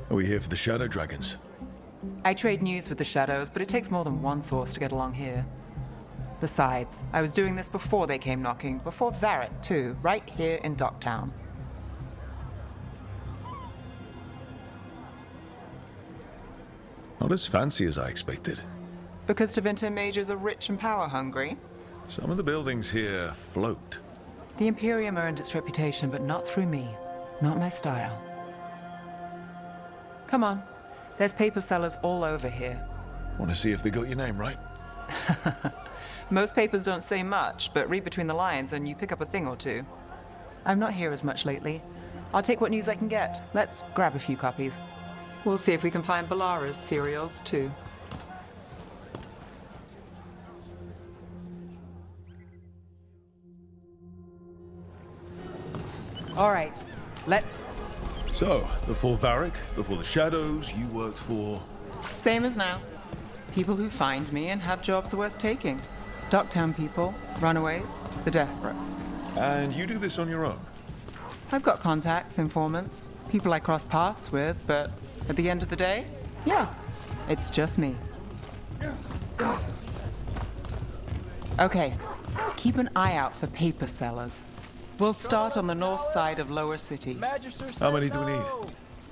Are we here for the Shadow Dragons? I trade news with the Shadows, but it takes more than one source to get along here. Besides, I was doing this before they came knocking, before Varric too, right here in Docktown. Not as fancy as I expected. Because Tevinter mages are rich and power-hungry? Some of the buildings here float. The Imperium earned its reputation, but not through me. Not my style. Come on. There's paper sellers all over here. Want to see if they got your name right? Most papers don't say much, but read between the lines and you pick up a thing or two. I'm not here as much lately. I'll take what news I can get. Let's grab a few copies. We'll see if we can find Balara's cereals, too. All right, So, before Varric, before the Shadows, you worked for... Same as now. People who find me and have jobs worth taking. Docktown people, runaways, the desperate. And you do this on your own? I've got contacts, informants, people I cross paths with, but at the end of the day, yeah, it's just me. Okay, keep an eye out for paper sellers. We'll start on the north side of Lower City. How many do we need?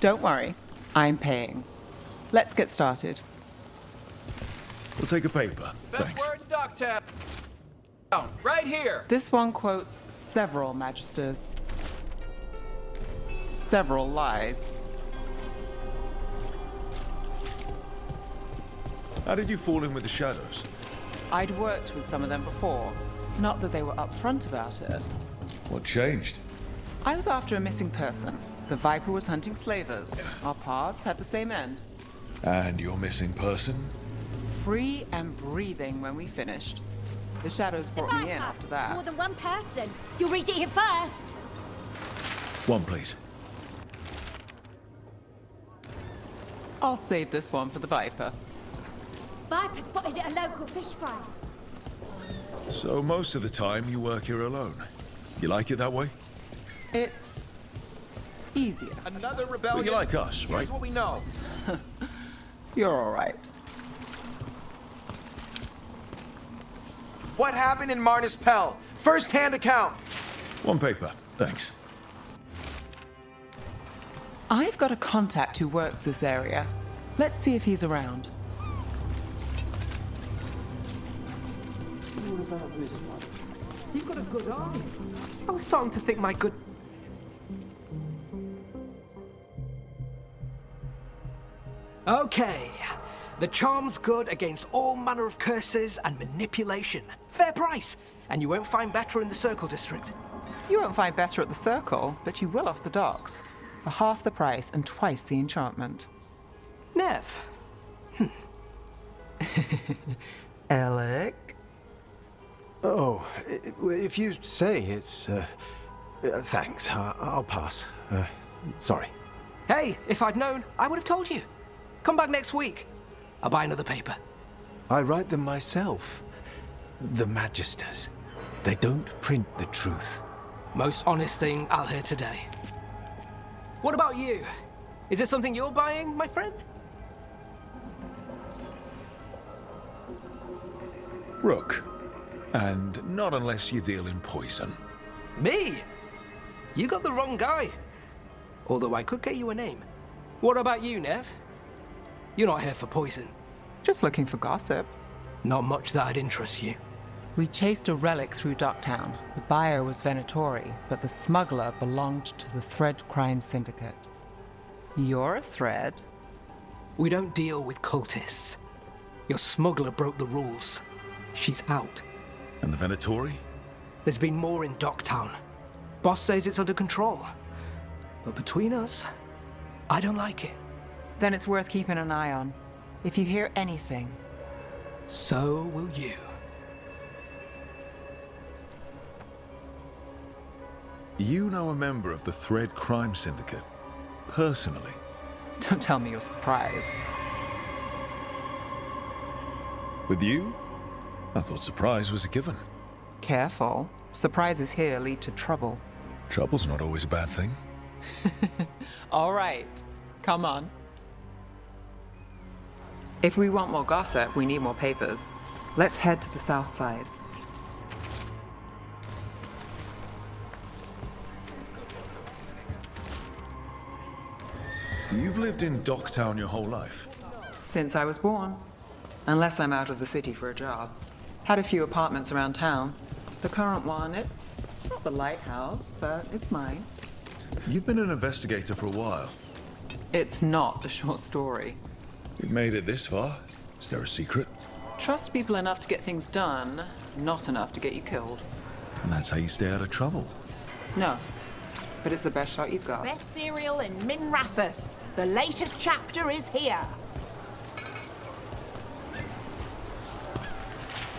Don't worry, I'm paying. Let's get started. We'll take a paper. Thanks. Best word in Docktown. Right here. This one quotes several magisters. Several lies. How did you fall in with the Shadows? I'd worked with some of them before. Not that they were upfront about it. What changed? I was after a missing person. The Viper was hunting slavers. Our paths had the same end. And your missing person? Free and breathing when we finished. The Shadows brought me in after that. More than one person. You'll read it here first. One, please. I'll save this one for the Viper. Viper spotted at a local fish fry. So most of the time you work here alone. You like it that way? It's easier. Another rebellion. Well, you like us, right? Here's what we know. You're all right. What happened in Marnus Pell? First-hand account. One paper. Thanks. I've got a contact who works this area. Let's see if he's around. What about this one? You've got a good army. I was starting to think my good... Okay. The charm's good against all manner of curses and manipulation. Fair price. And you won't find better in the Circle District. You won't find better at the Circle, but you will off the docks. For half the price and twice the enchantment. Nev. Alec? Oh, if you say it's... thanks, I'll pass. Sorry. Hey, if I'd known, I would have told you. Come back next week. I'll buy another paper. I write them myself. The Magisters. They don't print the truth. Most honest thing I'll hear today. What about you? Is it something you're buying, my friend? Rook. And not unless you deal in poison. Me? You got the wrong guy. Although I could get you a name. What about you, Nev? You're not here for poison. Just looking for gossip. Not much that'd interest you. We chased a relic through Docktown. The buyer was Venatori, but the smuggler belonged to the Thread Crime Syndicate. You're a Thread? We don't deal with cultists. Your smuggler broke the rules. She's out. And the Venatori? There's been more in Docktown. Boss says it's under control. But between us, I don't like it. Then it's worth keeping an eye on. If you hear anything. So will you. You know a member of the Thread Crime Syndicate, personally. Don't tell me you're surprised. With you? I thought surprise was a given. Careful. Surprises here lead to trouble. Trouble's not always a bad thing. All right. Come on. If we want more gossip, we need more papers. Let's head to the south side. You've lived in Docktown your whole life. Since I was born. Unless I'm out of the city for a job. Had a few apartments around town. The current one, it's not the lighthouse, but it's mine. You've been an investigator for a while. It's not a short story. You've made it this far. Is there a secret? Trust people enough to get things done, not enough to get you killed. And that's how you stay out of trouble. No, but it's the best shot you've got. Best serial in Minrathous. The latest chapter is here.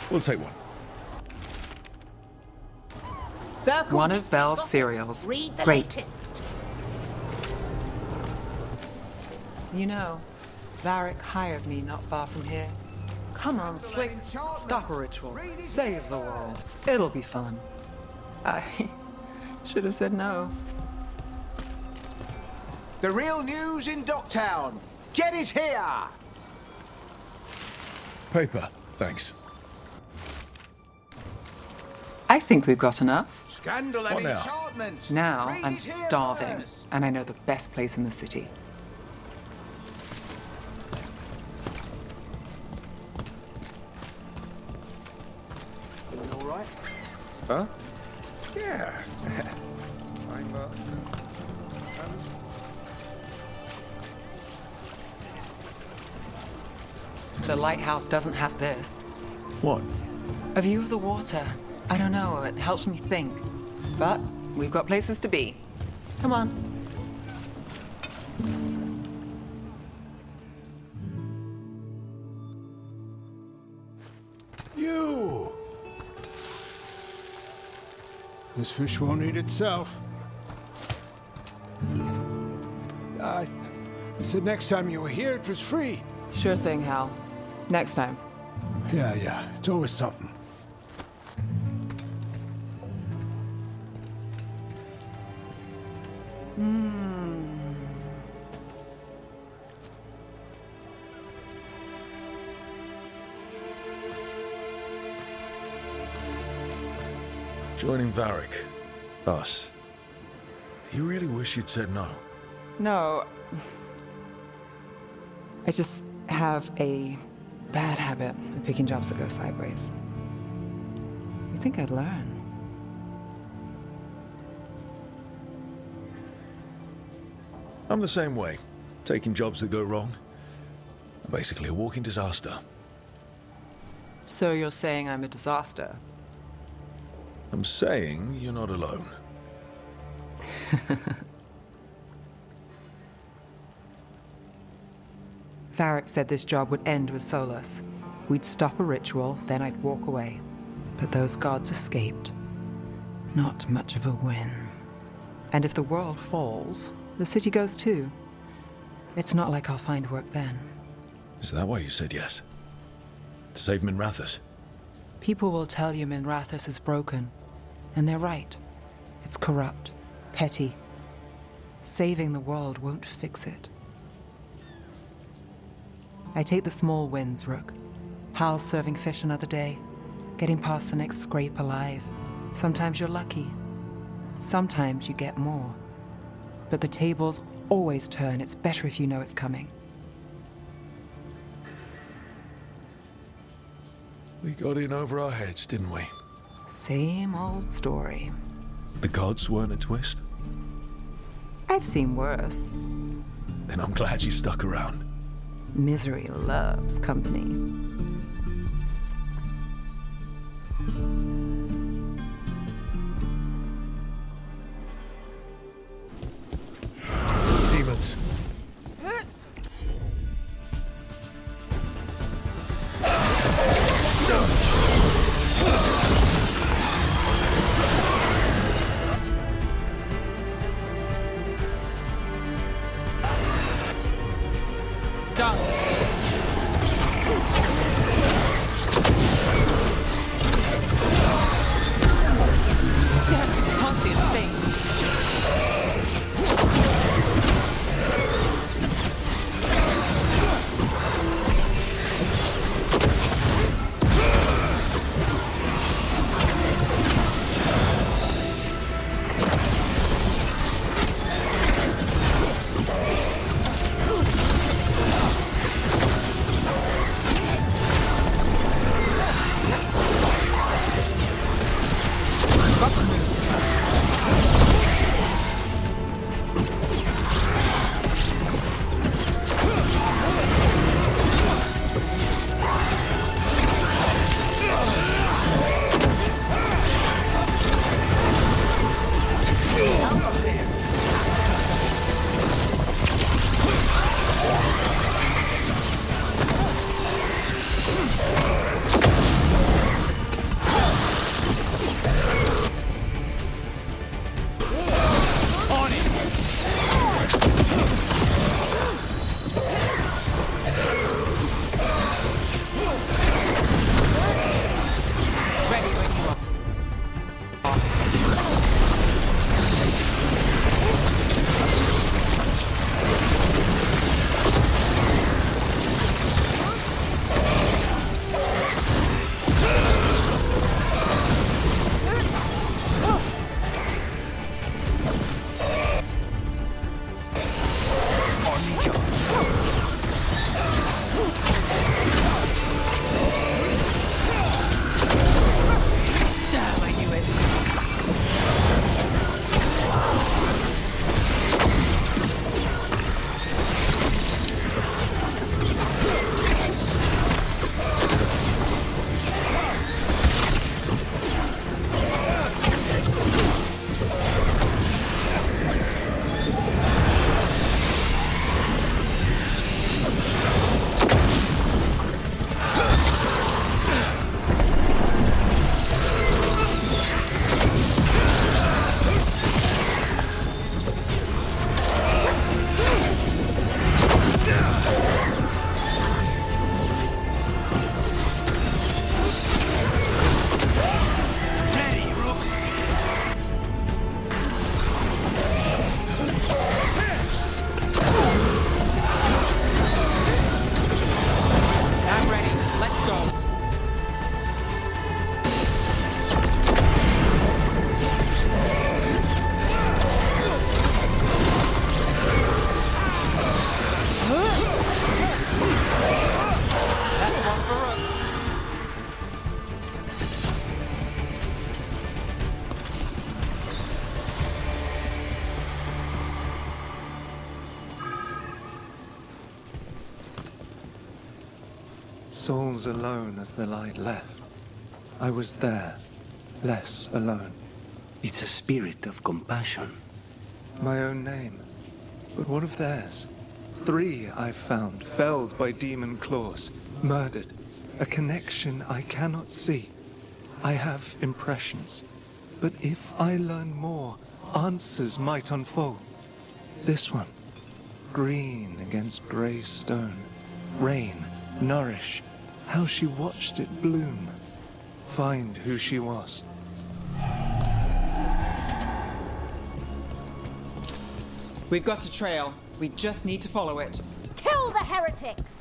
We'll take one. Circle One of Distant Belle's Gossip. cereals. Read the Great. latest. You know, Varric hired me not far from here. Come on, Slick. Stop a ritual. Save the world. It'll be fun. I should have said no. The real news in Docktown. Get it here! Paper, thanks. I think we've got enough. Scandal What and now? enchantment. Now Read I'm it here starving, first. and I know the best place in the city. All right. Huh? Yeah. The lighthouse doesn't have this. What? A view of the water. I don't know, it helps me think. But we've got places to be. Come on. You! This fish won't eat itself. I said next time you were here, it was free. Sure thing, Hal. Next time. Yeah, it's always something. Joining Varric. Us. Do you really wish you'd said no? No. I just have a bad habit of picking jobs that go sideways. You think I'd learn? I'm the same way. Taking jobs that go wrong. I'm basically a walking disaster. So you're saying I'm a disaster? I'm saying you're not alone. Varric said this job would end with Solus. We'd stop a ritual, then I'd walk away. But those gods escaped. Not much of a win. And if the world falls, the city goes too. It's not like I'll find work then. Is that why you said yes? To save Minrathous? People will tell you Minrathous is broken. And they're right. It's corrupt, petty. Saving the world won't fix it. I take the small wins, Rook. Hal's serving fish another day. Getting past the next scrape alive. Sometimes you're lucky. Sometimes you get more. But the tables always turn. It's better if you know it's coming. We got in over our heads, didn't we? Same old story. The gods weren't a twist? I've seen worse. Then I'm glad you stuck around. Misery loves company. Demons. souls alone as the light left. I was there, less alone. It's a spirit of compassion. My own name. But what of theirs? 3 I've found, felled by demon claws, murdered. A connection I cannot see. I have impressions. But if I learn more, answers might unfold. This one, green against grey stone. Rain, nourish, how she watched it bloom. Find who she was. We've got a trail. We just need to follow it. Kill the heretics!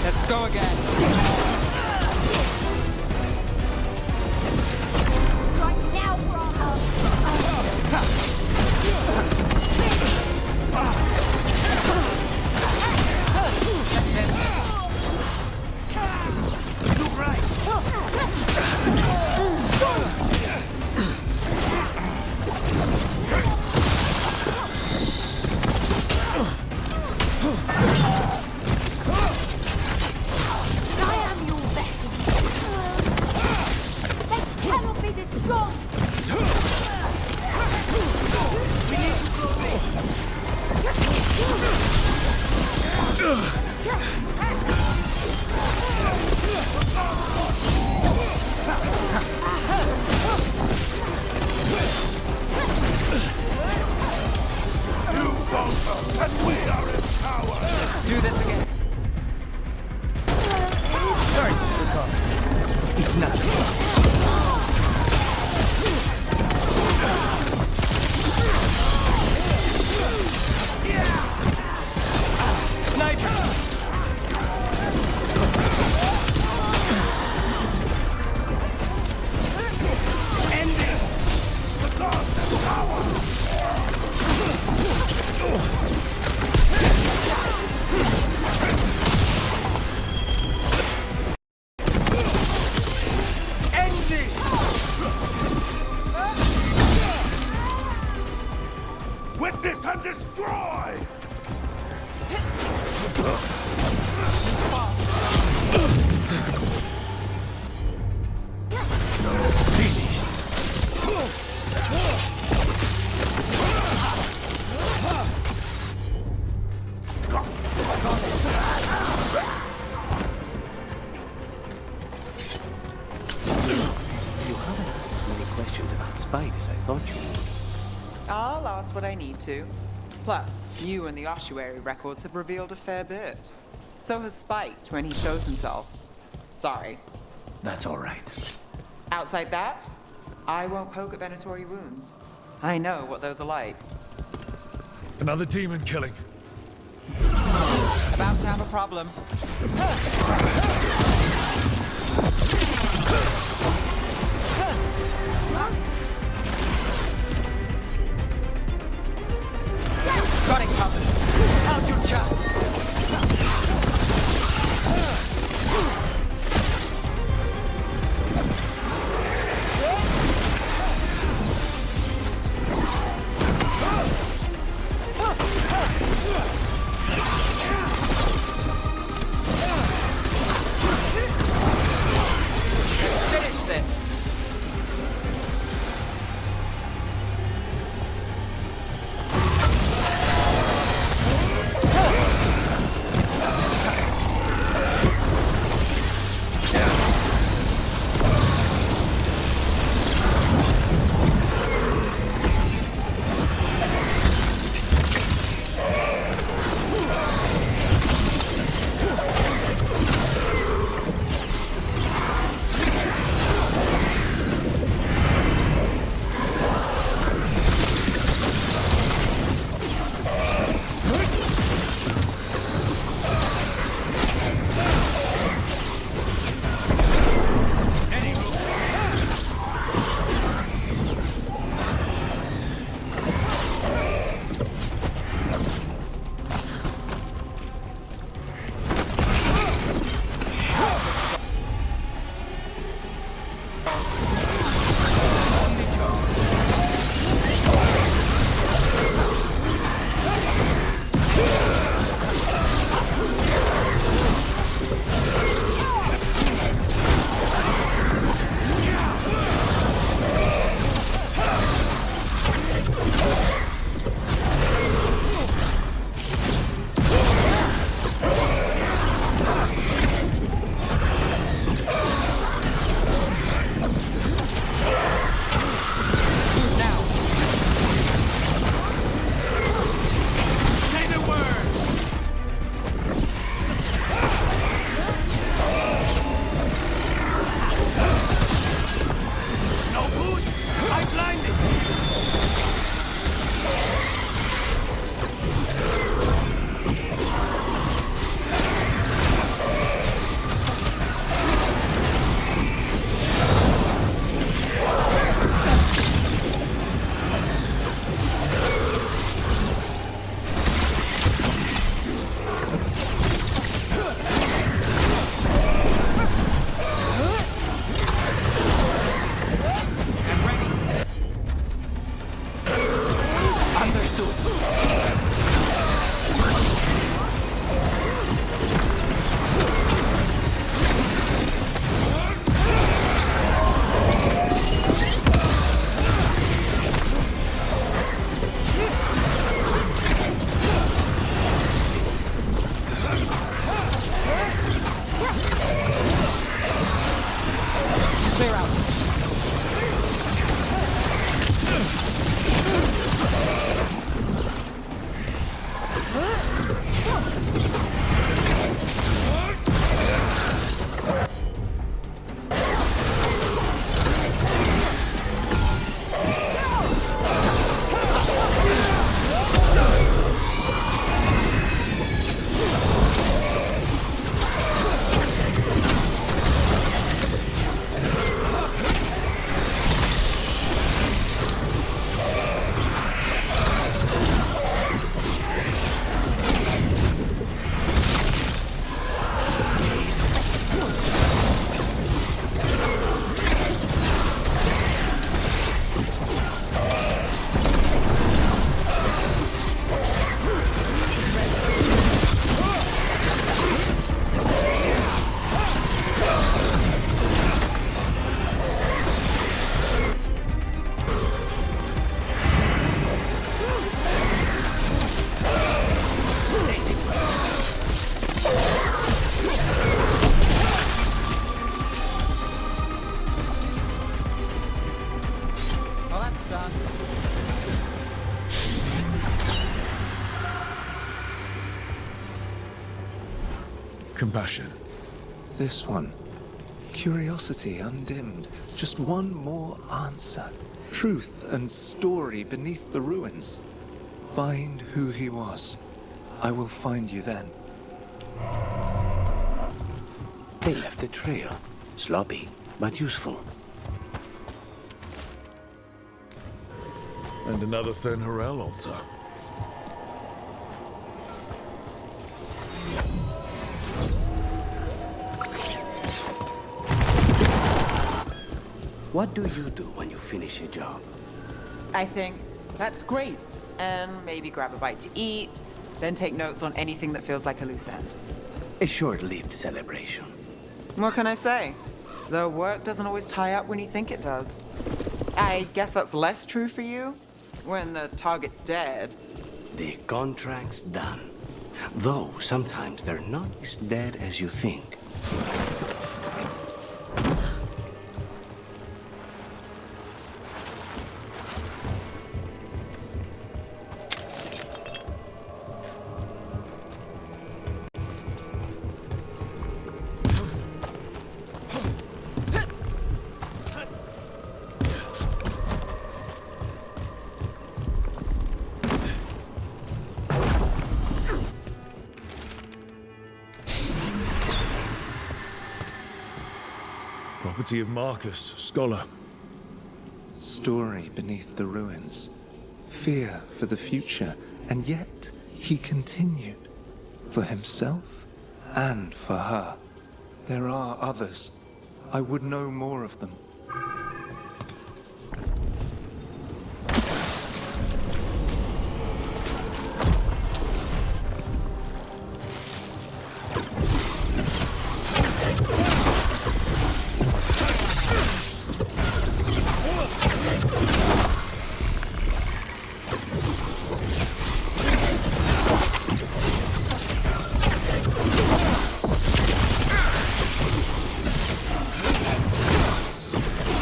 Let's go again. Right now, Do this again. Thanks for coming. It's not. Witness and destroy! You haven't asked as many questions about spiders I thought you would. I'll ask what I need to. Plus, you and the ossuary records have revealed a fair bit. So has Spite when he shows himself. Sorry. That's all right. Outside that, I won't poke at Venatori wounds. I know what those are like. Another demon killing. About to have a problem. Got it covered. How's your chance? Finish this. compassion. This one. Curiosity undimmed. Just one more answer. Truth and story beneath the ruins. Find who he was. I will find you then. They left a trail. Sloppy, but useful. And another Fen'Harel altar. What do you do when you finish a job? I think that's great. And maybe grab a bite to eat, then take notes on anything that feels like a loose end. A short-lived celebration. What can I say? The work doesn't always tie up when you think it does. I guess that's less true for you? When the target's dead. The contract's done. Though sometimes they're not as dead as you think. Property of Marcus, scholar. Story beneath the ruins. Fear for the future. And yet, he continued. For himself and for her. There are others. I would know more of them.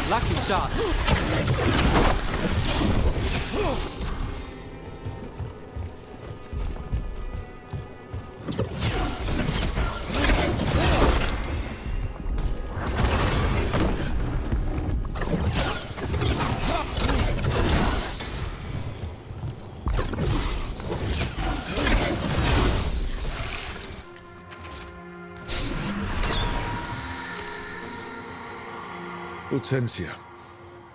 Lucky shot. Hortensia.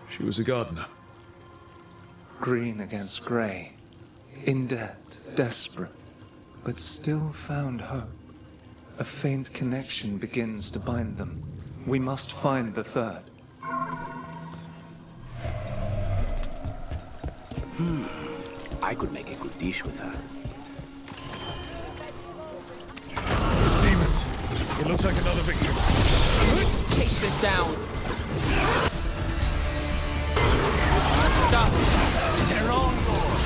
She was a gardener. Green against grey. In debt, desperate, but still found hope. A faint connection begins to bind them. We must find the third. I could make a good dish with her. Demons! It looks like another victim. Chase this down. Stop. They're on board.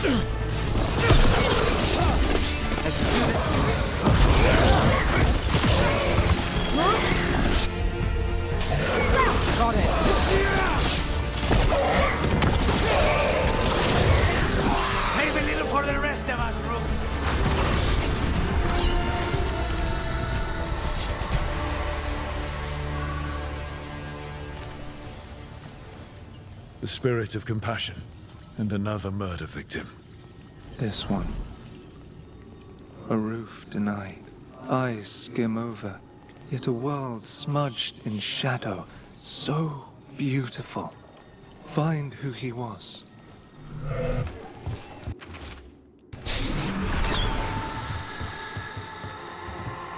Let's do this. Got it. Save a little for the rest of us, Rook. The spirit of compassion and another murder victim. This one. A roof denied, eyes skim over, yet a world smudged in shadow, so beautiful. Find who he was.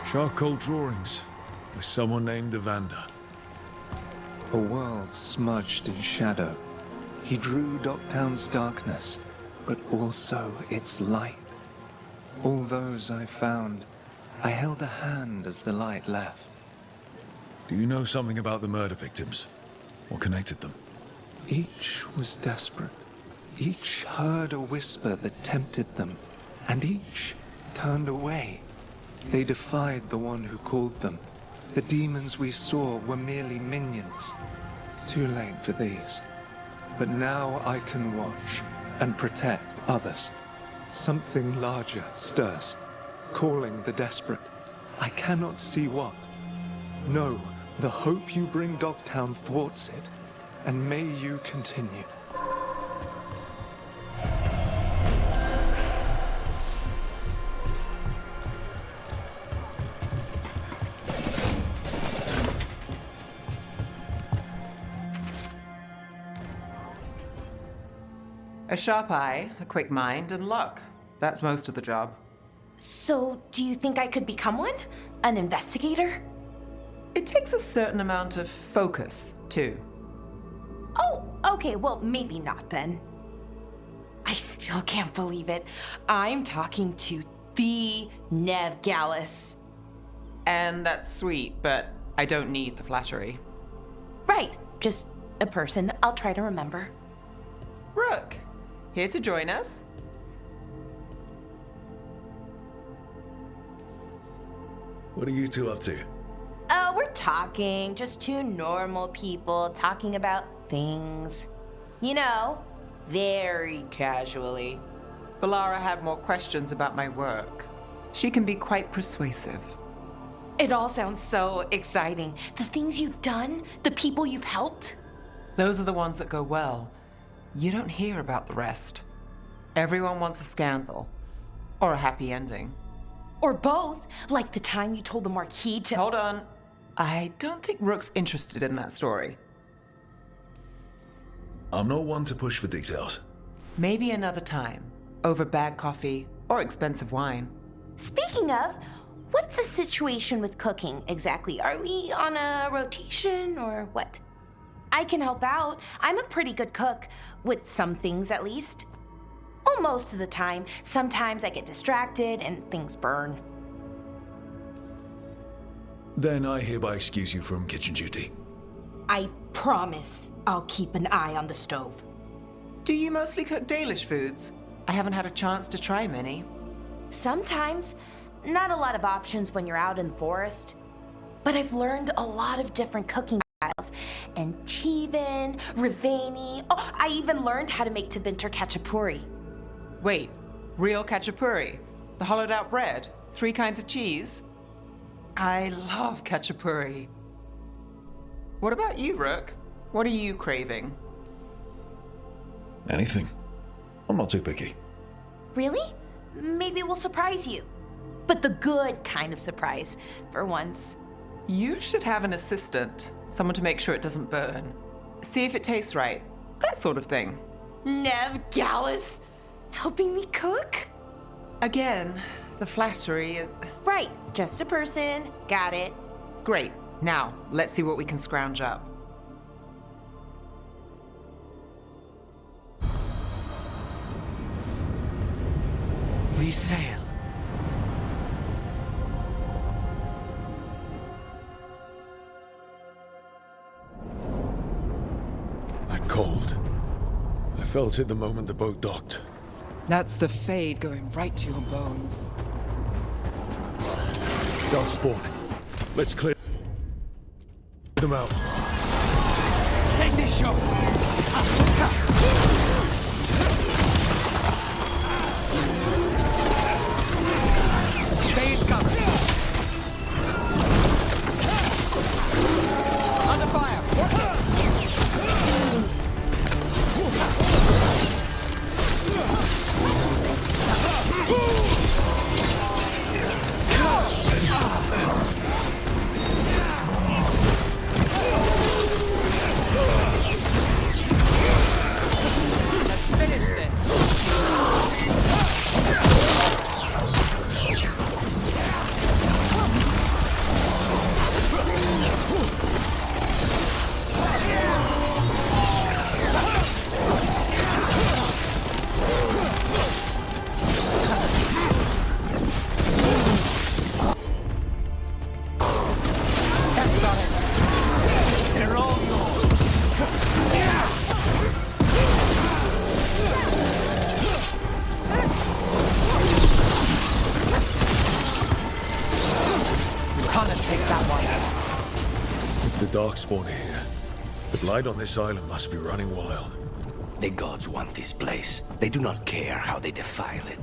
Charcoal drawings by someone named Evander. A world smudged in shadow. He drew Docktown's darkness, but also its light. All those I found, I held a hand as the light left. Do you know something about the murder victims? What connected them? Each was desperate. Each heard a whisper that tempted them, and each turned away. They defied the one who called them. The demons we saw were merely minions. Too late for these. But now I can watch and protect others. Something larger stirs, calling the desperate. I cannot see what. No, the hope you bring Docktown thwarts it, and may you continue. A sharp eye, a quick mind, and luck. That's most of the job. So, do you think I could become one? An investigator? It takes a certain amount of focus, too. Oh, okay, well, maybe not then. I still can't believe it. I'm talking to the Nev Gallus. And that's sweet, but I don't need the flattery. Right, just a person I'll try to remember. Rook, here to join us? What are you two up to? We're talking, just two normal people talking about things. You know, very casually. Balara had more questions about my work. She can be quite persuasive. It all sounds so exciting. The things you've done, the people you've helped. Those are the ones that go well. You don't hear about the rest. Everyone wants a scandal. Or a happy ending. Or both, like the time you told the Marquis to— Hold on. I don't think Rook's interested in that story. I'm not one to push for details. Maybe another time. Over bad coffee or expensive wine. Speaking of, what's the situation with cooking exactly? Are we on a rotation or what? I can help out. I'm a pretty good cook, with some things at least. Well, most of the time. Sometimes I get distracted and things burn. Then I hereby excuse you from kitchen duty. I promise I'll keep an eye on the stove. Do you mostly cook Dalish foods? I haven't had a chance to try many. Sometimes. Not a lot of options when you're out in the forest. But I've learned a lot of different cooking styles. And Tevan, Rivani. Oh, I even learned how to make Tevinter Khachapuri. Wait, real khachapuri? The hollowed out bread? 3 kinds of cheese? I love khachapuri. What about you, Rook? What are you craving? Anything. I'm not too picky. Really? Maybe we'll surprise you. But the good kind of surprise, for once. You should have an assistant. Someone to make sure it doesn't burn. See if it tastes right. That sort of thing. Nev Gallus? Helping me cook? Again, the flattery. Right, just a person. Got it. Great. Now, let's see what we can scrounge up. We sail. That cold. I felt it the moment the boat docked. That's the Fade going right to your bones. Darkspawn. Let's clear them out. Take this shot! Stay in cover. Under fire! Watch it! The Darkspawn here. The Blight on this island must be running wild. The gods want this place. They do not care how they defile it.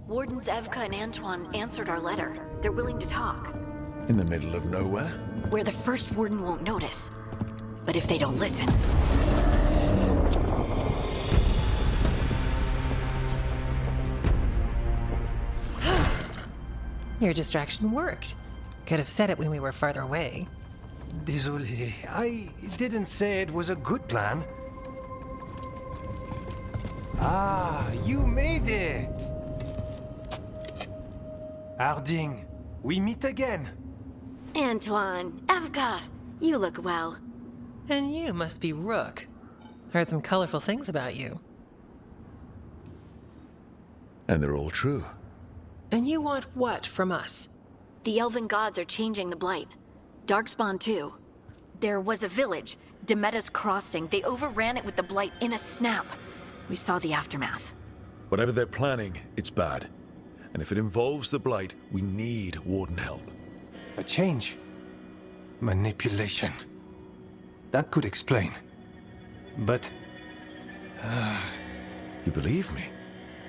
Wardens Evka and Antoine answered our letter. They're willing to talk. In the middle of nowhere? Where the first warden won't notice. But if they don't listen... Your distraction worked. Could have said it when we were farther away. Désolé, I didn't say it was a good plan. Ah, you made it! Harding, we meet again. Antoine, Evka, you look well. And you must be Rook. Heard some colorful things about you. And they're all true. And you want what from us? The elven gods are changing the Blight. Darkspawn too. There was a village, Demetta's Crossing. They overran it with the Blight in a snap. We saw the aftermath. Whatever they're planning, it's bad. And if it involves the Blight, we need Warden help. A change. Manipulation. That could explain. But... You believe me?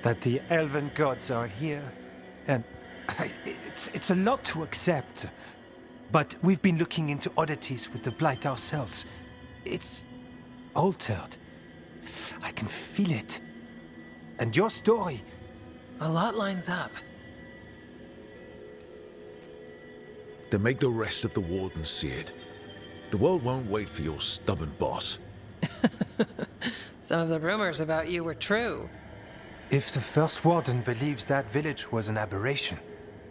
That the elven gods are here, and... It's a lot to accept. But we've been looking into oddities with the Blight ourselves. It's... altered. I can feel it. And your story... A lot lines up. Then make the rest of the Wardens see it. The world won't wait for your stubborn boss. Some of the rumors about you were true. If the first warden believes that village was an aberration,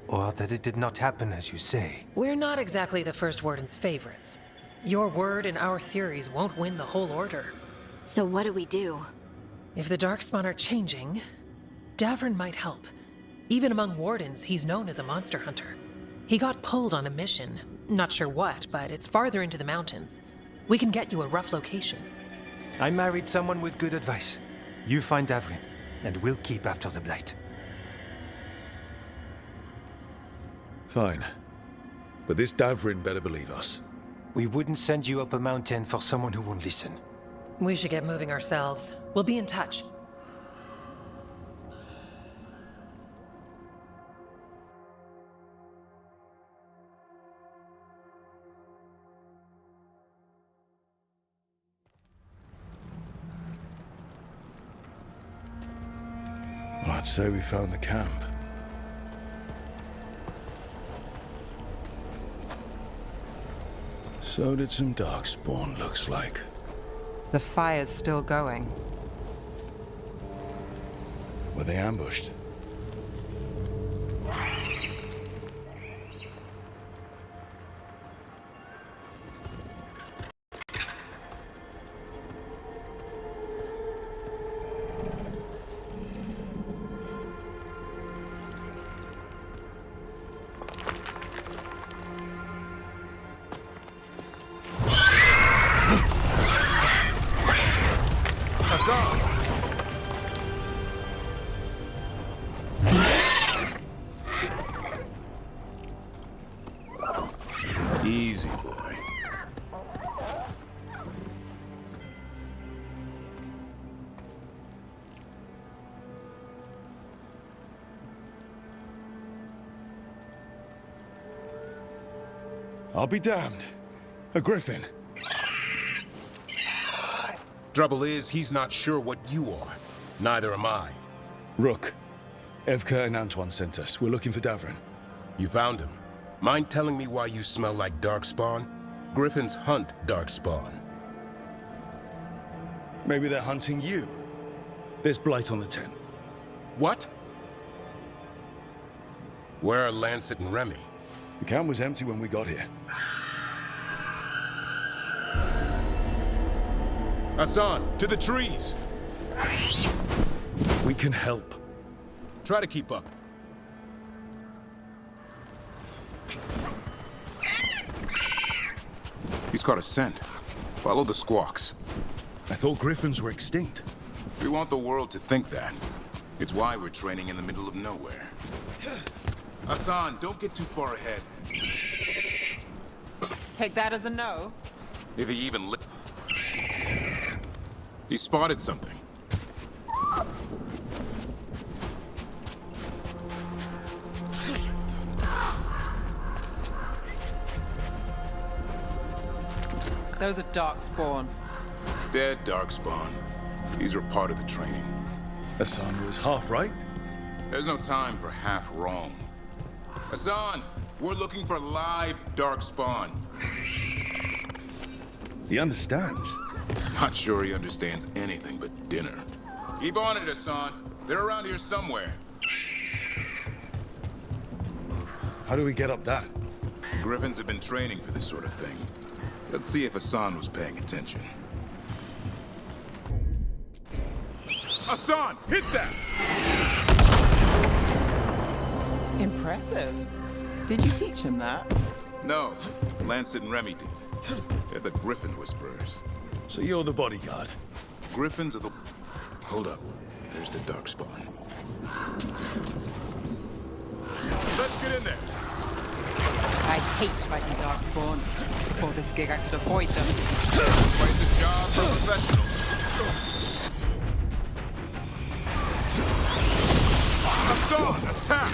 or that it did not happen as you say... We're not exactly the First Warden's favorites. Your word and our theories won't win the whole order. So what do we do? If the Darkspawn are changing, Davrin might help. Even among Wardens, he's known as a monster hunter. He got pulled on a mission. Not sure what, but it's farther into the mountains. We can get you a rough location. I married someone with good advice. You find Davrin, and we'll keep after the Blight. Fine. But this Davrin better believe us. We wouldn't send you up a mountain for someone who won't listen. We should get moving ourselves. We'll be in touch. Well, I'd say we found the camp. So did some Darkspawn, looks like. The fire's still going. Were they ambushed? Hassan! Easy, boy. I'll be damned. A griffin. Trouble is, he's not sure what you are. Neither am I. Rook. Evka and Antoine sent us. We're looking for Davrin. You found him. Mind telling me why you smell like darkspawn? Griffins hunt darkspawn. Maybe they're hunting you. There's blight on the tent. What? Where are Lancet and Remy? The camp was empty when we got here. Hassan, to the trees! We can help. Try to keep up. He's caught a scent. Follow the squawks. I thought griffins were extinct. We want the world to think that. It's why we're training in the middle of nowhere. Hassan, don't get too far ahead. Take that as a no. If he even He spotted something. Those are darkspawn. Dead darkspawn. These are part of the training. Hassan was half right. There's no time for half wrong. Hassan, we're looking for live darkspawn. He understands. Not sure he understands anything but dinner. Keep on it, Hassan. They're around here somewhere. How do we get up that? Griffins have been training for this sort of thing. Let's see if Hassan was paying attention. Hassan, hit that! Impressive. Did you teach him that? No, Lancet and Remy did. They're the Griffin Whisperers. So you're the bodyguard? Griffins are the... Hold up. There's the darkspawn. Let's get in there. I hate fighting darkspawn. Before this gig, I could avoid them. Quite the job for professionals. Hassan, attack!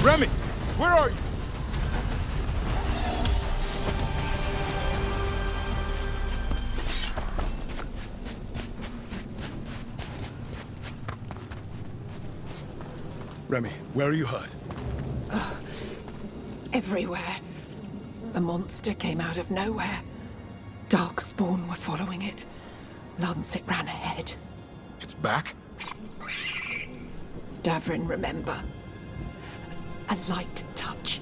Remy, where are you? Remy, where are you hurt? Everywhere. A monster came out of nowhere. Darkspawn were following it. Lancet ran ahead. It's back? Davrin, remember. A light touch.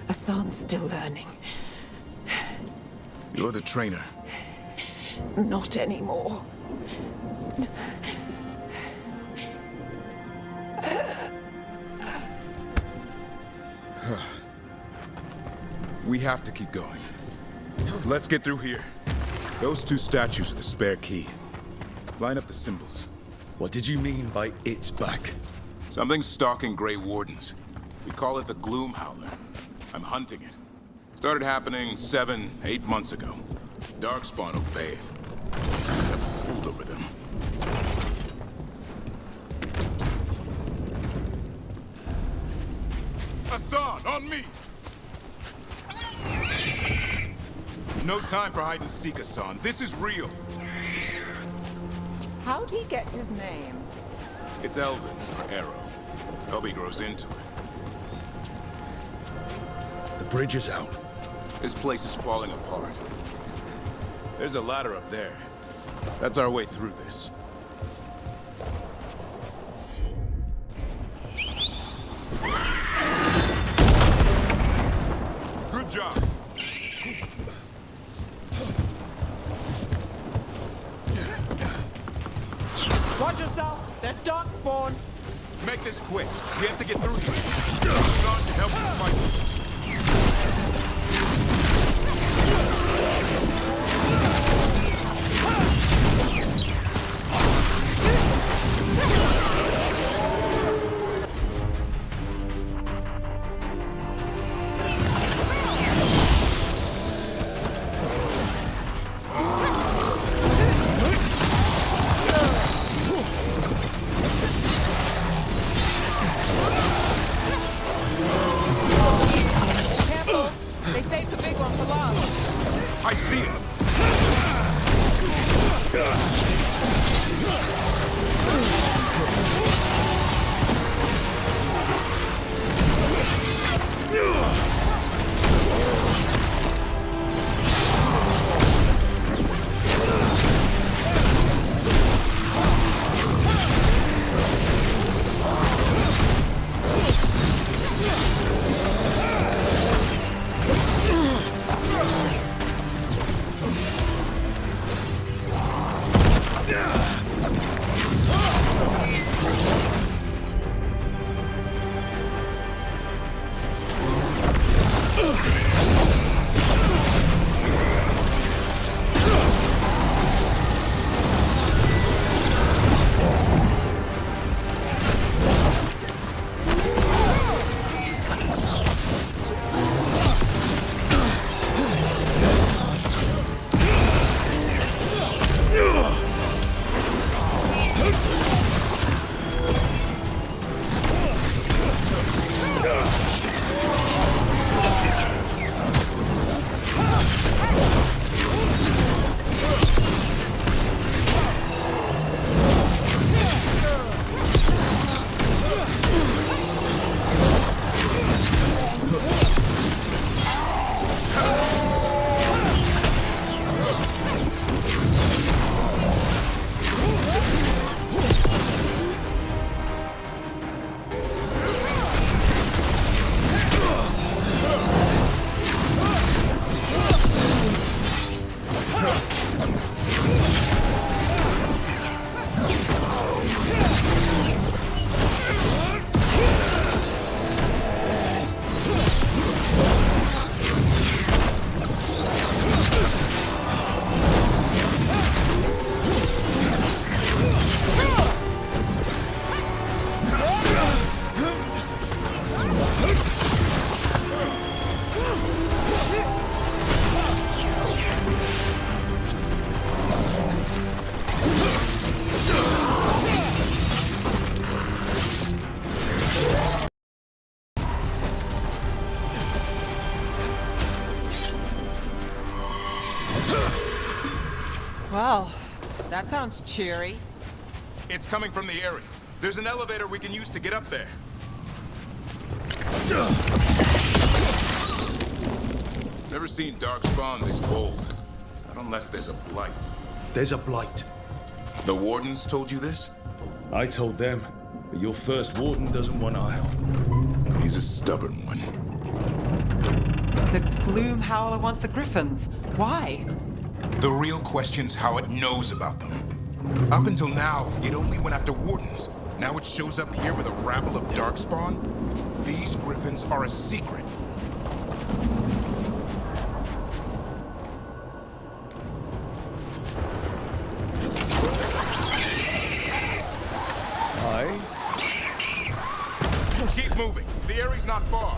Hassan's still learning. You're the trainer. Not anymore. We have to keep going. Let's get through here. Those two statues are the spare key. Line up the symbols. What did you mean by it's back? Something's stalking Grey Wardens. We call it the Gloom Howler. I'm hunting it. Started happening 7, 8 months ago. Darkspawn obey it. Some kind of hold over them. Hassan, on me! No time for hide and seek, Hassan. This is real. How'd he get his name? It's Elvin, or Arrow. Hope he grows into it. The bridge is out. This place is falling apart. There's a ladder up there. That's our way through this. Good job. Watch yourself! There's darkspawn! Make this quick. We have to get through here. Hassan can help you fight. They saved the big one for last. I see it. Well, that sounds cheery. It's coming from the area. There's an elevator we can use to get up there. Never seen Darkspawn this bold. Not unless there's a blight. There's a blight. The Wardens told you this? I told them, but your first Warden doesn't want our help. He's a stubborn one. The Gloom Howler wants the Griffins. Why? The real question's how it knows about them. Up until now, it only went after Wardens. Now it shows up here with a rabble of Darkspawn? These Griffins are a secret. Keep moving. The area's not far.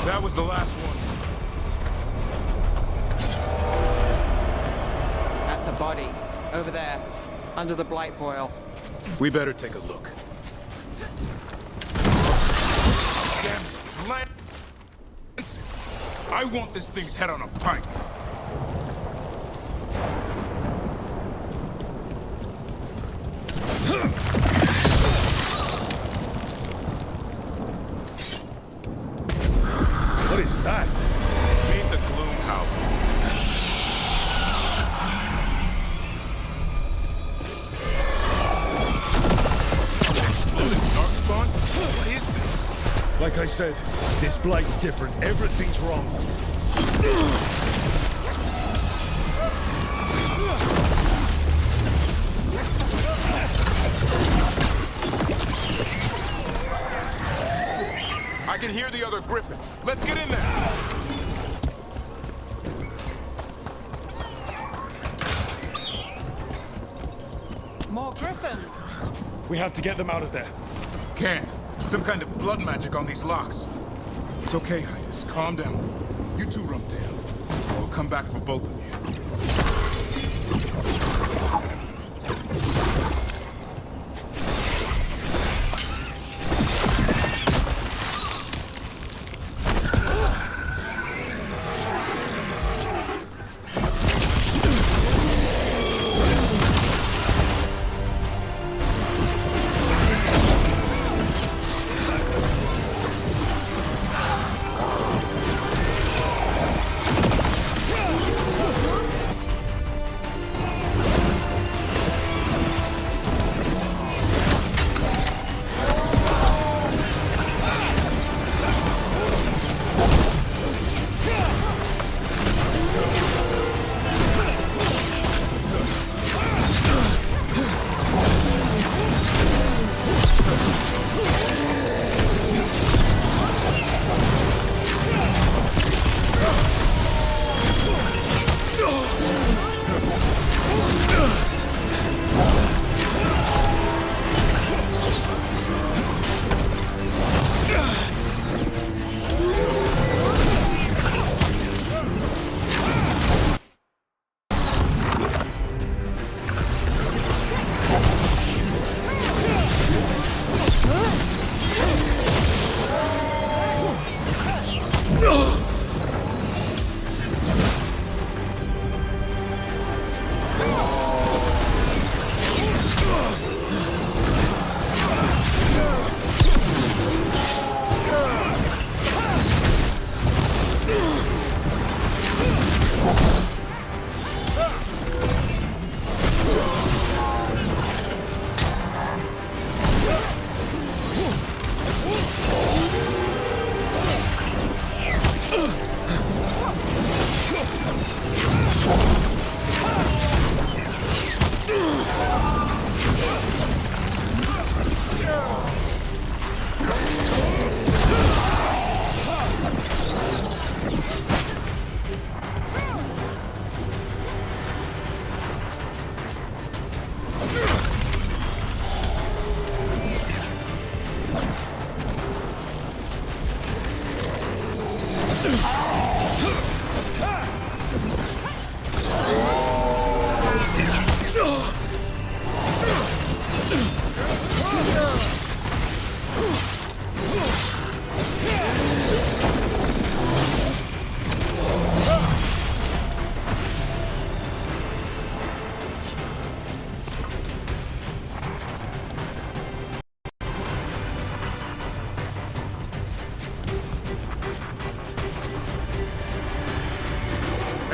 That was the last one. That's a body. Over there. Under the blight boil. We better take a look. Damn it, it's Lancet. I want this thing's head on a pike. What is that? Meet the Gloomhound. Darkspawn? What is this? Like I said, this blight's different. Everything's wrong. I can hear the other griffins. Let's get in there. More griffins! We have to get them out of there. Can't. Some kind of blood magic on these locks. It's okay, Highness. Calm down. You two, Rumtail. We'll come back for both of you.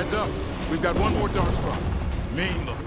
Heads up. We've got one more darkspawn. Mean looking.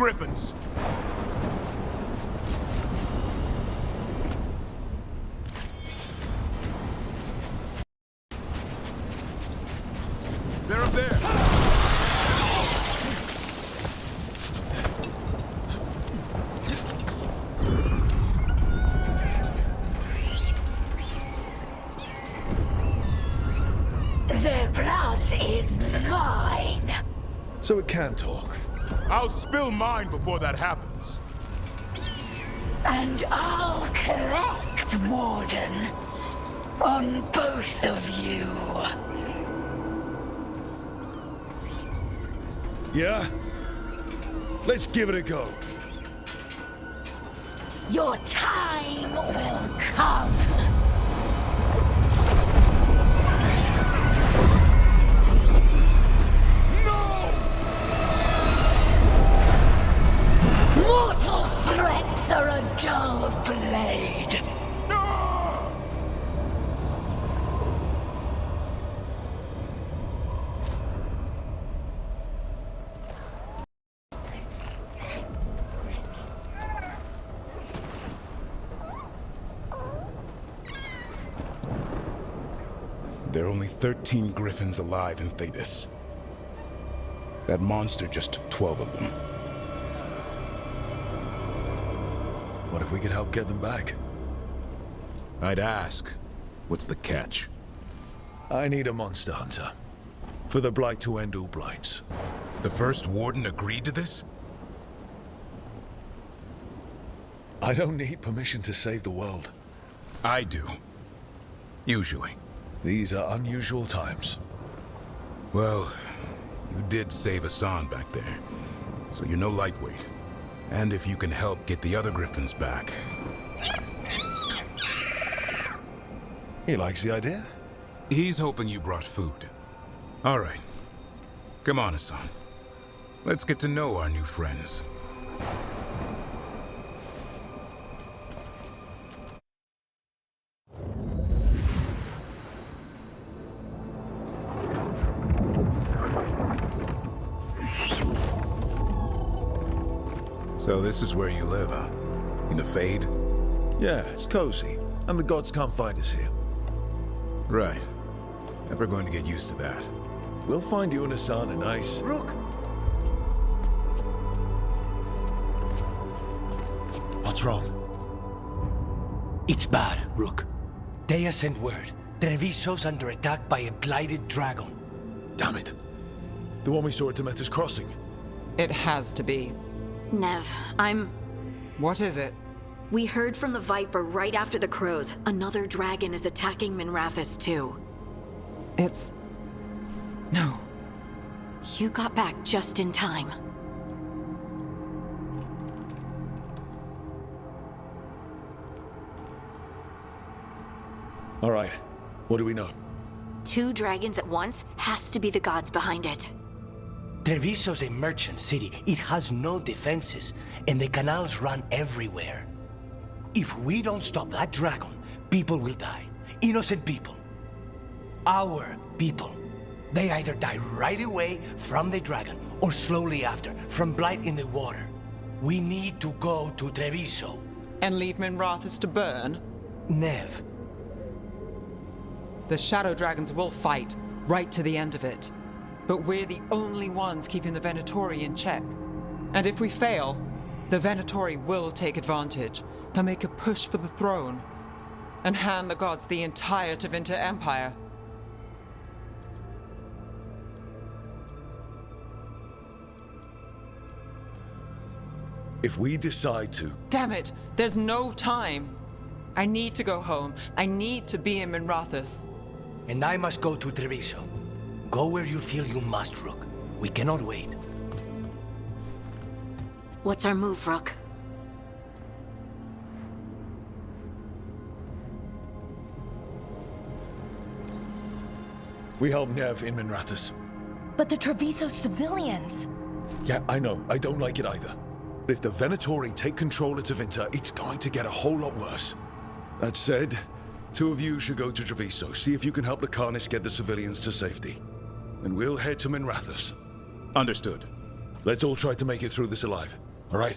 griffins! They're up there! Their blood is mine. So it can talk. I'll spill mine before that happens. And I'll collect, Warden, on both of you. Yeah? Let's give it a go. Your time will come. Mortal threats are a dull blade. There are only 13 griffins alive in Thetis. That monster just took 12 of them. What if we could help get them back? I'd ask, what's the catch? I need a monster hunter. For the Blight to end all blights. The first warden agreed to this? I don't need permission to save the world. I do. Usually. These are unusual times. Well, you did save Hassan back there, so you're no lightweight. And if you can help get the other griffins back... He likes the idea. He's hoping you brought food. All right. Come on, Hassan. Let's get to know our new friends. So this is where you live, huh? In the Fade? Yeah, it's cozy. And the gods can't find us here. Right. Never going to get used to that. We'll find you and Hassan a nice... Rook! What's wrong? It's bad, Rook. Dea sent word. Treviso's under attack by a blighted dragon. Damn it. The one we saw at Demeter's Crossing. It has to be. Nev, What is it? We heard from the Viper right after the crows. Another dragon is attacking Minrathous too. It's... No. You got back just in time. All right. What do we know? 2 dragons at once has to be the gods behind it. Treviso's a merchant city. It has no defenses, and the canals run everywhere. If we don't stop that dragon, people will die. Innocent people. Our people. They either die right away from the dragon, or slowly after, from blight in the water. We need to go to Treviso. And leave Minrathous to burn? Nev. The Shadow Dragons will fight, right to the end of it. But we're the only ones keeping the Venatori in check. And if we fail, the Venatori will take advantage. They'll make a push for the throne, and hand the gods the entire Tevinter Empire. If we decide to... Damn it! There's no time! I need to go home. I need to be in Minrathous. And I must go to Treviso. Go where you feel you must, Rook. We cannot wait. What's our move, Rook? We help Nev in Minrathous. But the Treviso civilians... Yeah, I know. I don't like it either. But if the Venatori take control of Tevinter, it's going to get a whole lot worse. That said, 2 of you should go to Treviso, see if you can help the Carnis get the civilians to safety. And we'll head to Minrathous. Understood. Let's all try to make it through this alive. all right?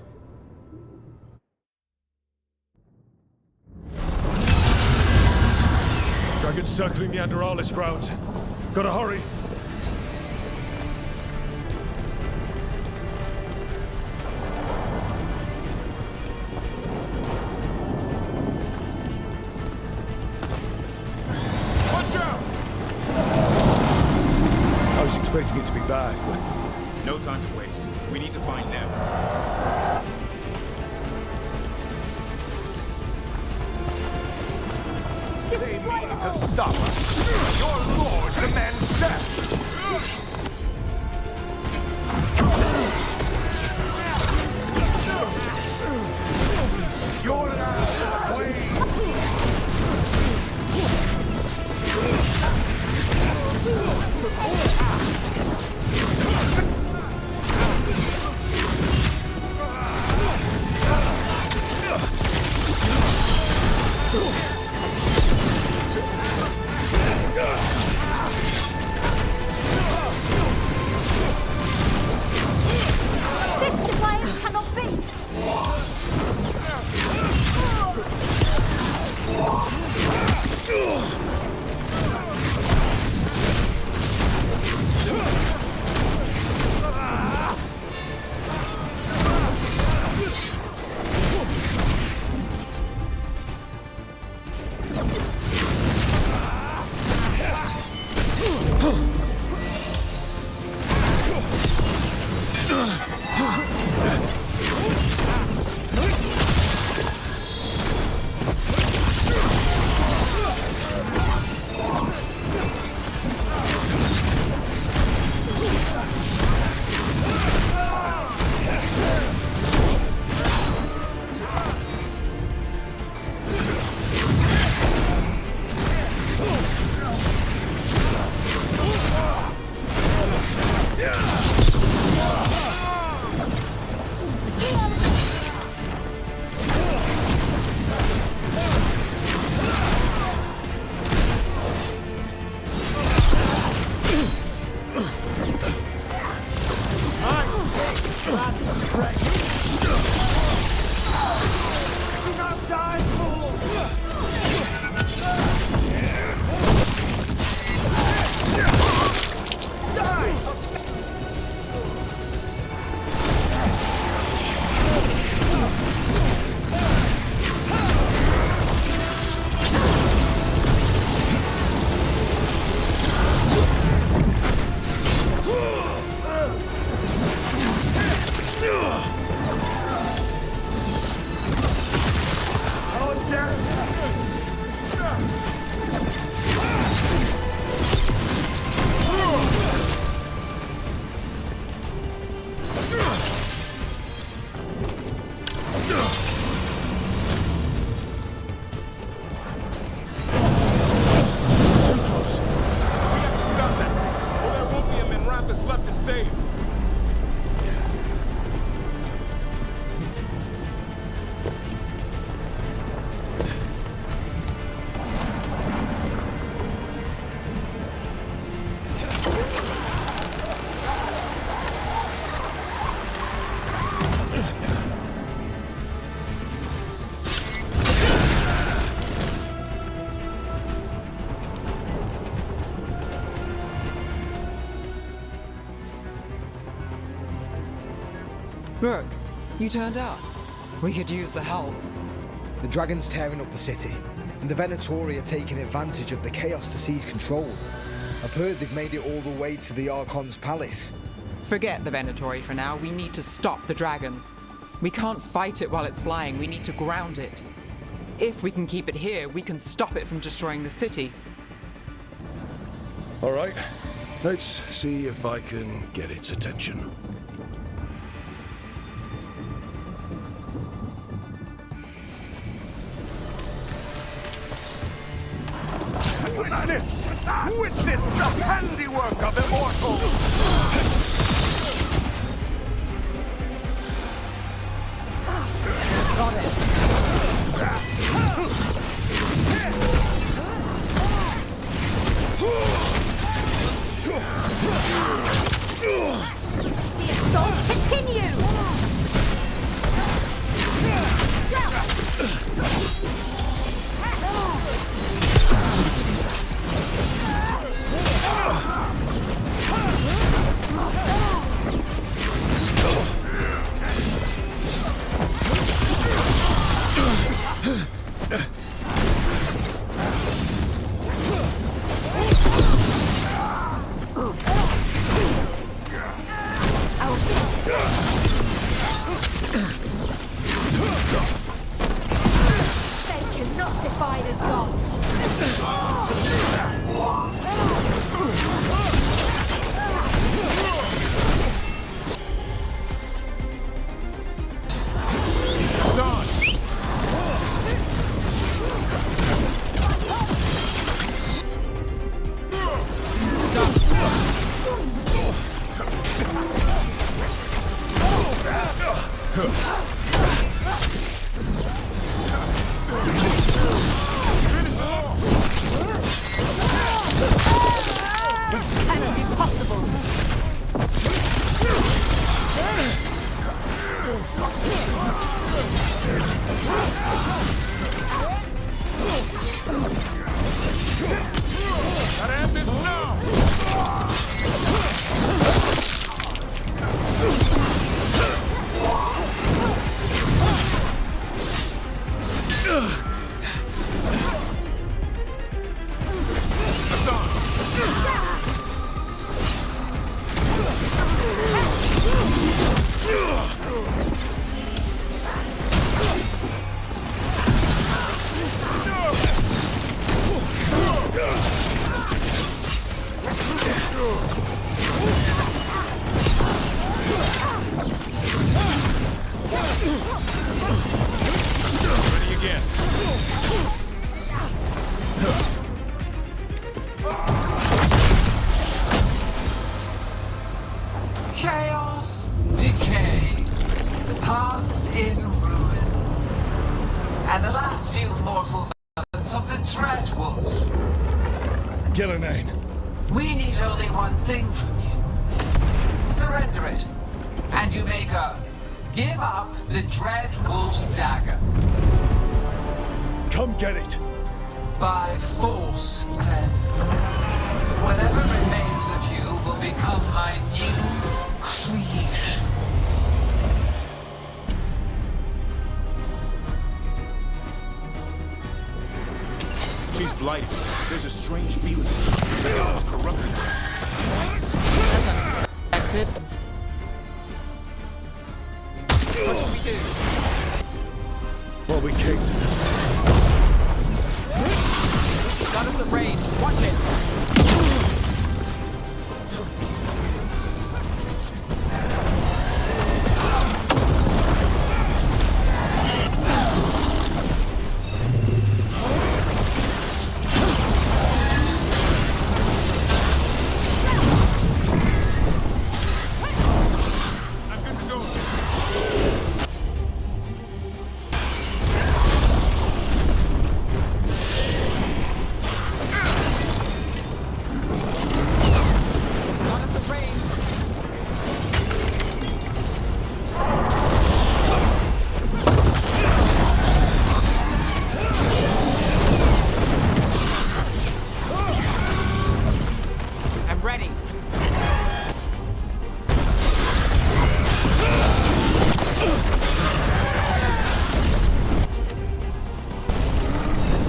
Dragon's circling the Anderalis grounds. Gotta hurry. Watch out! I was expecting it to be bad, but... No time to waste. We need to find Nev. They need to stop us. Your lord demands death. Your last This defiance cannot be! Rook, you turned up. We could use the help. The dragon's tearing up the city, and the Venatori are taking advantage of the chaos to seize control. I've heard they've made it all the way to the Archon's palace. Forget the Venatori for now. We need to stop the dragon. We can't fight it while it's flying. We need to ground it. If we can keep it here, we can stop it from destroying the city. All right, let's see if I can get its attention. Witness the handiwork of immortals! The assault continues! They cannot defy the gods. Cannot be possible. Gotta have this now! Ready again. Chaos, decay, the past in ruin, and the last few mortal sons of the Dreadwolf. Gillenane. We need only one thing from you. Surrender it, and you may go. Give up the Dreadwolf's dagger. Come get it. By force, then. Whatever remains of you will become my new creations. She's blighted. There's a strange feeling. It's corrupted. That's unexpected. What should we do? Well, we came to them. Got us the range. Watch it.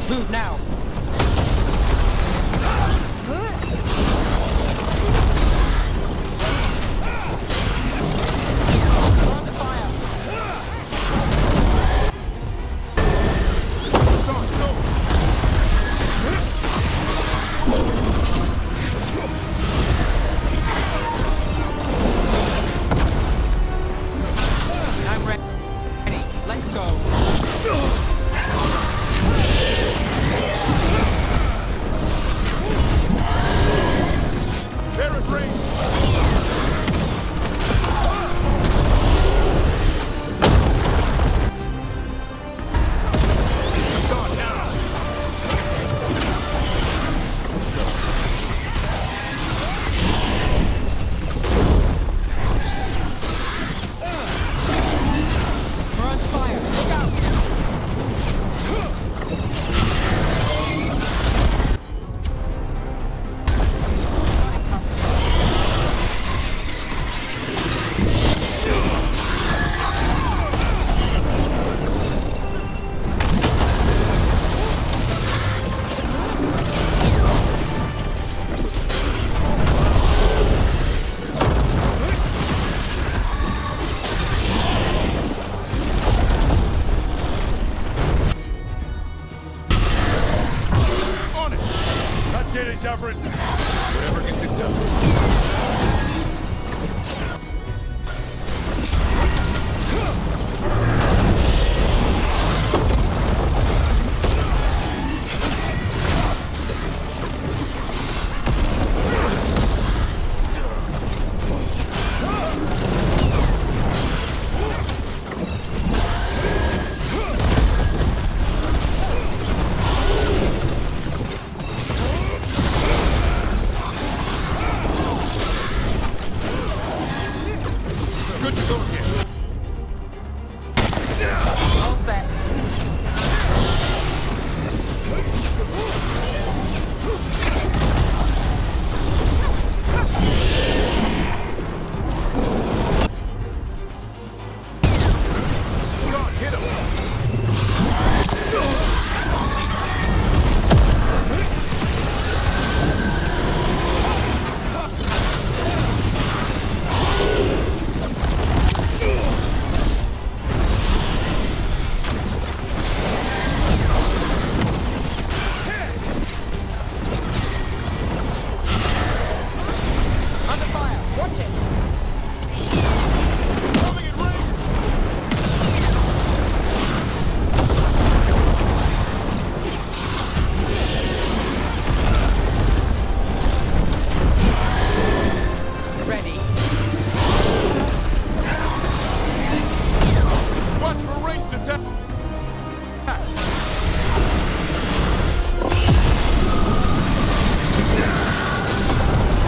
Move now. I'm ready. Let's go. Davrin. Whatever gets it done. All set. Son, hit him! Under fire. Watch it. Ready. Watch for ranged attack!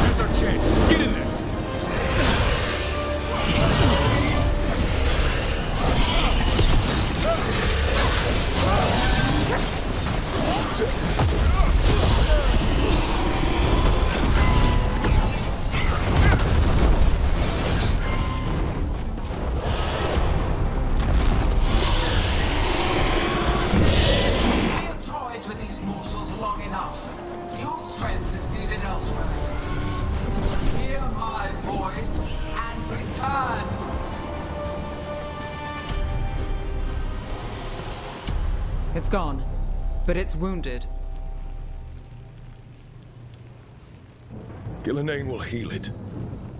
Here's our chance. Get in there! You've toyed with these morsels long enough. Your strength is needed elsewhere. Hear my voice and return. It's gone, but it's wounded. Gillenane will heal it.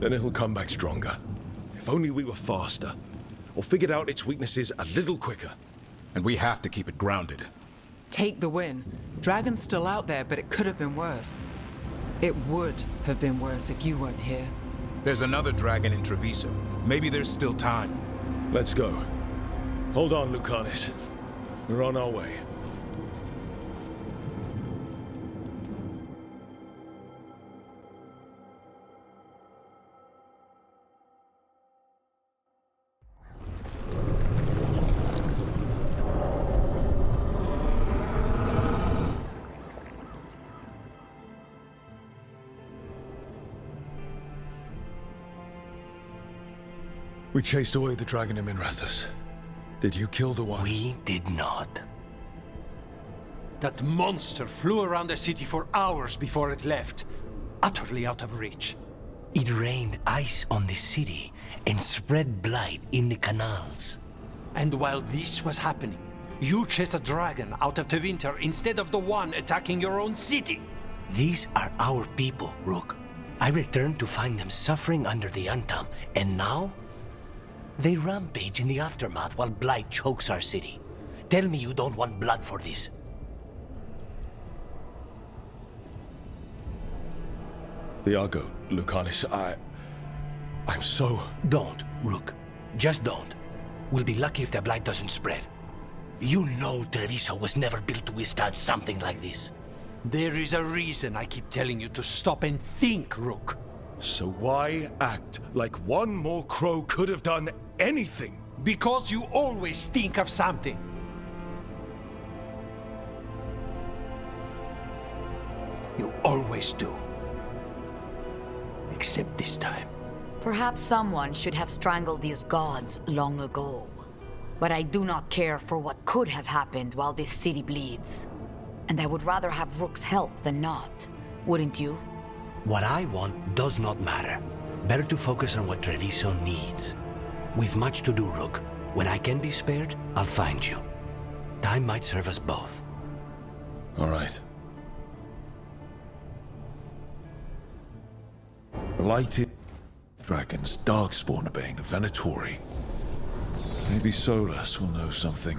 Then it'll come back stronger. If only we were faster. Or figured out its weaknesses a little quicker. And we have to keep it grounded. Take the win. Dragon's still out there, but it could have been worse. It would have been worse if you weren't here. There's another dragon in Treviso. Maybe there's still time. Let's go. Hold on, Lucanis. We're on our way. We chased away the dragon in Minrathous. Did you kill the one? We did not. That monster flew around the city for hours before it left, utterly out of reach. It rained ice on the city and spread blight in the canals. And while this was happening, you chased a dragon out of Tevinter instead of the one attacking your own city. These are our people, Rook. I returned to find them suffering under the Antam, and now? They rampage in the aftermath while blight chokes our city. Tell me you don't want blood for this. The Argo, Lucanis, I'm so... Don't, Rook. Just don't. We'll be lucky if the blight doesn't spread. You know Treviso was never built to withstand something like this. There is a reason I keep telling you to stop and think, Rook. So why act like one more crow could have done anything? Because you always think of something. You always do. Except this time. Perhaps someone should have strangled these gods long ago. But I do not care for what could have happened while this city bleeds. And I would rather have Rook's help than not. Wouldn't you? What I want does not matter. Better to focus on what Treviso needs. We've much to do, Rook. When I can be spared, I'll find you. Time might serve us both. All right. Blighted dragons, Darkspawn obeying the Venatori. Maybe Solus will know something.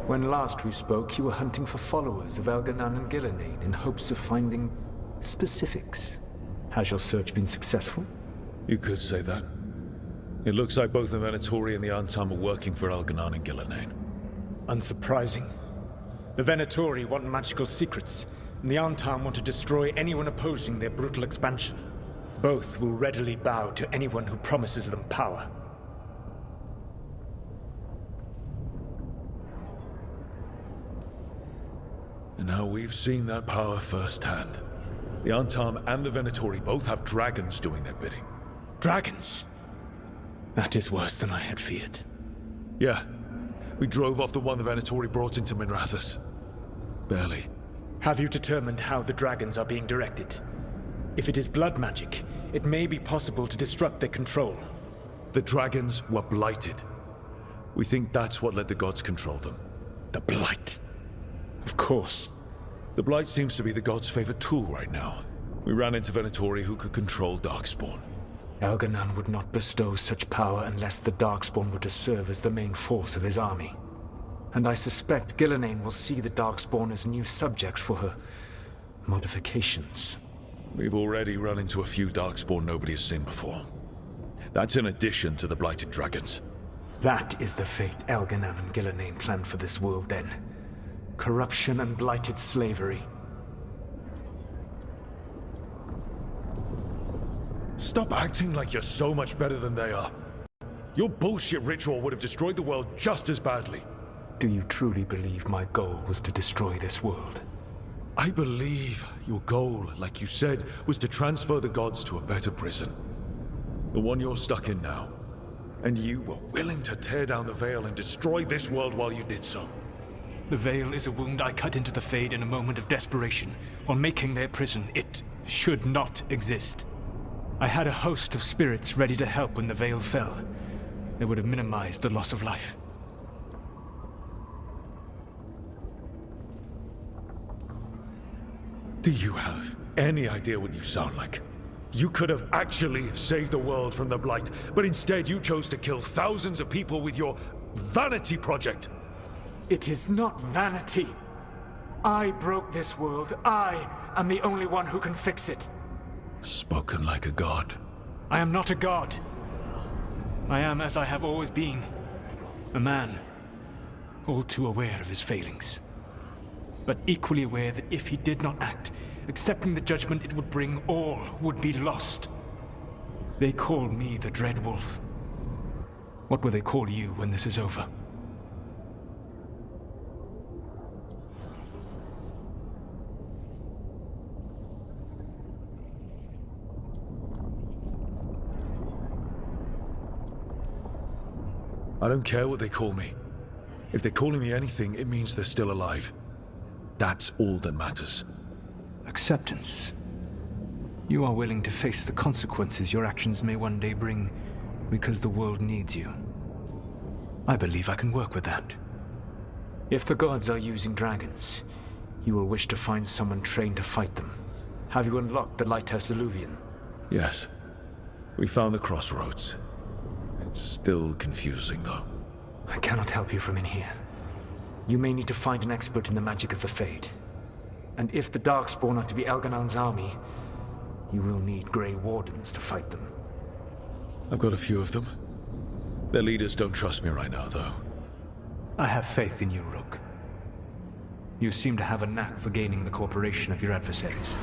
When last we spoke, you were hunting for followers of Elganan and Gillenane in hopes of finding specifics. Has your search been successful? You could say that. It looks like both the Venatori and the Antam are working for Elganan and Gillenane. Unsurprising. The Venatori want magical secrets, and the Antam want to destroy anyone opposing their brutal expansion. Both will readily bow to anyone who promises them power. And now we've seen that power firsthand. The Antam and the Venatori both have dragons doing their bidding. Dragons? That is worse than I had feared. Yeah. We drove off the one the Venatori brought into Minrathous. Barely. Have you determined how the dragons are being directed? If it is blood magic, it may be possible to disrupt their control. The dragons were blighted. We think that's what let the gods control them. The Blight. Of course. The Blight seems to be the gods' favorite tool right now. We ran into Venatori who could control Darkspawn. Elganan would not bestow such power unless the Darkspawn were to serve as the main force of his army. And I suspect Gillenane will see the Darkspawn as new subjects for her modifications. We've already run into a few Darkspawn nobody has seen before. That's in addition to the Blighted dragons. That is the fate Elganan and Gillenane planned for this world then. Corruption and blighted slavery. Stop acting like you're so much better than they are. Your bullshit ritual would have destroyed the world just as badly. Do you truly believe my goal was to destroy this world? I believe your goal, like you said, was to transfer the gods to a better prison. The one you're stuck in now. And you were willing to tear down the veil and destroy this world while you did so. The veil is a wound I cut into the Fade in a moment of desperation, while making their prison. It should not exist. I had a host of spirits ready to help when the veil fell. They would have minimized the loss of life. Do you have any idea what you sound like? You could have actually saved the world from the Blight, but instead you chose to kill thousands of people with your vanity project. It is not vanity. I broke this world. I am the only one who can fix it. Spoken like a god. I am not a god. I am as I have always been. A man. All too aware of his failings. But equally aware that if he did not act, accepting the judgment it would bring, all would be lost. They call me the Dread Wolf. What will they call you when this is over? I don't care what they call me. If they're calling me anything, it means they're still alive. That's all that matters. Acceptance. You are willing to face the consequences your actions may one day bring because the world needs you. I believe I can work with that. If the gods are using dragons, you will wish to find someone trained to fight them. Have you unlocked the Lighthouse Illuvian? Yes. We found the crossroads. It's still confusing, though. I cannot help you from in here. You may need to find an expert in the magic of the Fade. And if the Darkspawn are to be Elganan's army, you will need Grey Wardens to fight them. I've got a few of them. Their leaders don't trust me right now, though. I have faith in you, Rook. You seem to have a knack for gaining the cooperation of your adversaries.